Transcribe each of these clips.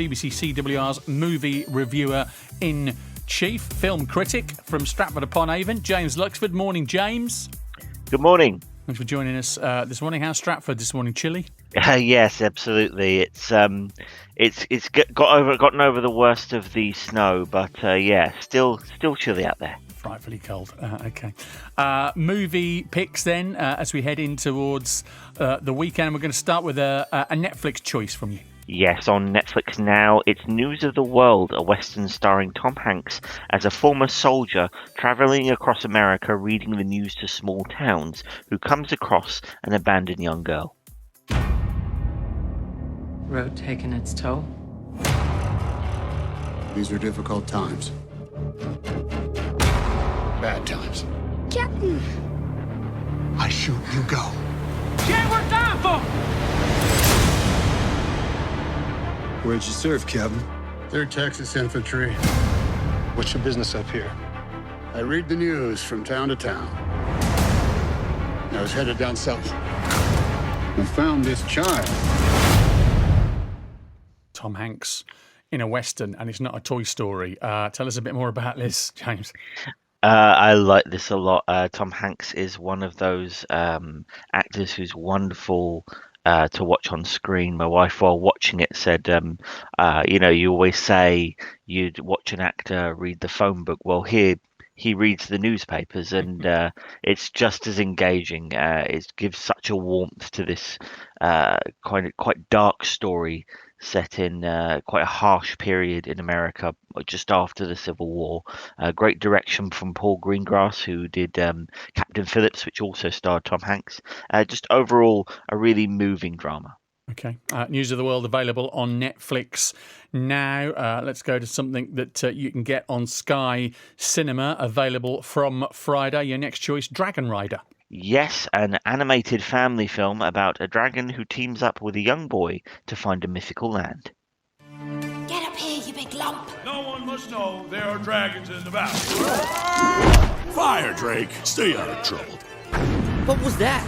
BBC CWR's movie reviewer in chief, film critic from Stratford-upon-Avon, James Luxford. Morning, James. Good morning. Thanks for joining us this morning. How's Stratford this morning? Chilly? Yes, absolutely. Gotten over the worst of the snow, but still chilly out there. Frightfully cold. Okay. Movie picks then as we head in towards the weekend. We're going to start with a Netflix choice from you. Yes, on Netflix now, it's News of the World, a western starring Tom Hanks as a former soldier travelling across America reading the news to small towns who comes across an abandoned young girl. Road taking its toll. These are difficult times. Bad times. Captain! I shoot, you go. Get worked off for! Where'd you serve, Captain? 3rd Texas Infantry. What's your business up here? I read the news from town to town. I was headed down south. I found this child. Tom Hanks in a Western, and it's not a Toy Story. Tell us a bit more about this, James. I like this a lot. Tom Hanks is one of those actors who's wonderful to watch on screen. My wife, while watching it, said, you always say you'd watch an actor read the phone book. Well, here he reads the newspapers, and it's just as engaging. It gives such a warmth to this quite dark story set in quite a harsh period in America just after the Civil War. Great direction from Paul Greengrass, who did Captain Phillips, which also starred Tom Hanks. Just overall, a really moving drama. Okay. News of the World available on Netflix now. Let's go to something that you can get on Sky Cinema, available from Friday. Your next choice, Dragon Rider. Yes, an animated family film about a dragon who teams up with a young boy to find a mythical land. Get up here, you big lump! No one must know there are dragons in the valley. Fire, Drake. Stay out of trouble. What was that?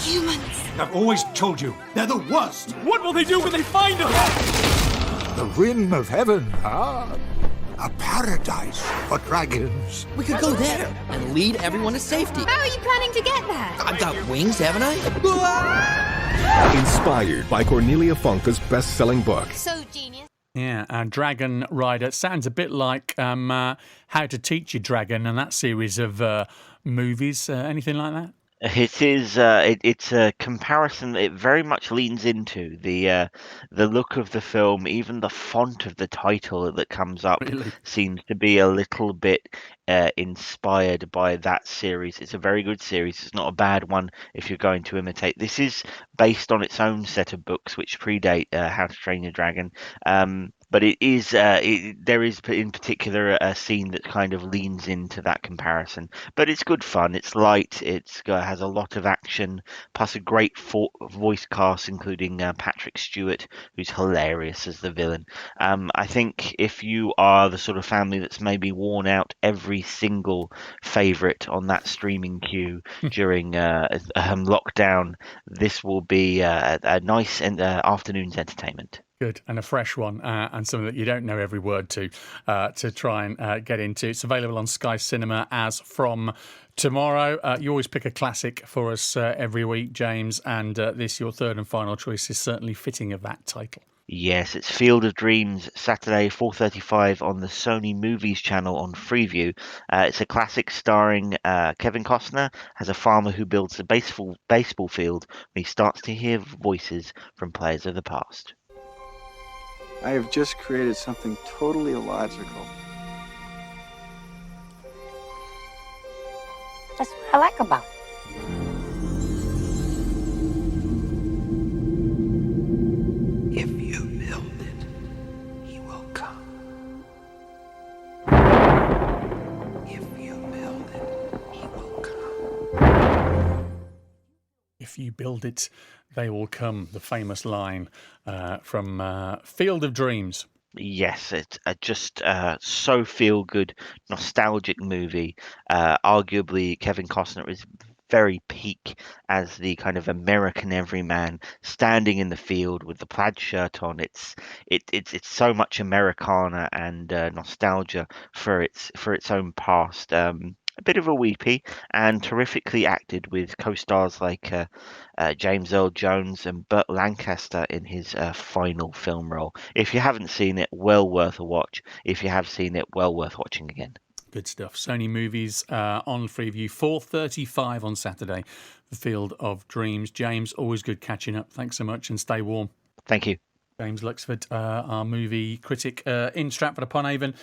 Humans! I've always told you, they're the worst. What will they do when they find us? The rim of heaven, a paradise for dragons. We could go there and lead everyone to safety. How are you planning to get there? I've got wings, haven't I? Inspired by Cornelia Funke's best-selling book. So genius. Yeah, Dragon Rider sounds a bit like How to Teach Your Dragon and that series of movies. Anything like that? It is. It's a comparison. It very much leans into the look of the film. Even the font of the title that comes up seems to be a little bit inspired by that series. It's a very good series. It's not a bad one if you're going to imitate. This is based on its own set of books, which predate How to Train Your Dragon. But it is there is in particular a scene that kind of leans into that comparison. But it's good fun. It's light. It's has a lot of action, plus a great voice cast, including Patrick Stewart, who's hilarious as the villain. I think if you are the sort of family that's maybe worn out every single favourite on that streaming queue during lockdown, this will be a nice afternoon's entertainment. Good, and a fresh one, and something that you don't know every word to try and get into. It's available on Sky Cinema as from tomorrow. You always pick a classic for us every week, James, and this, your third and final choice, is certainly fitting of that title. Yes, it's Field of Dreams, Saturday 4:35 on the Sony Movies channel on Freeview. It's a classic starring Kevin Costner as a farmer who builds a baseball field when he starts to hear voices from players of the past. I have just created something totally illogical. That's what I like about it. If you build it, he will come. If you build it, he will come. If you build it, they will come. The famous line from Field of Dreams. Yes, it's just so feel-good, nostalgic movie. Arguably, Kevin Costner is very peak as the kind of American everyman standing in the field with the plaid shirt on. It's so much Americana and nostalgia for its own past. A bit of a weepy and terrifically acted with co-stars like James Earl Jones and Burt Lancaster in his final film role. If you haven't seen it, well worth a watch. If you have seen it, well worth watching again. Good stuff. Sony Movies on Freeview, 4:35 on Saturday. The Field of Dreams. James, always good catching up. Thanks so much and stay warm. Thank you. James Luxford, our movie critic in Stratford-upon-Avon.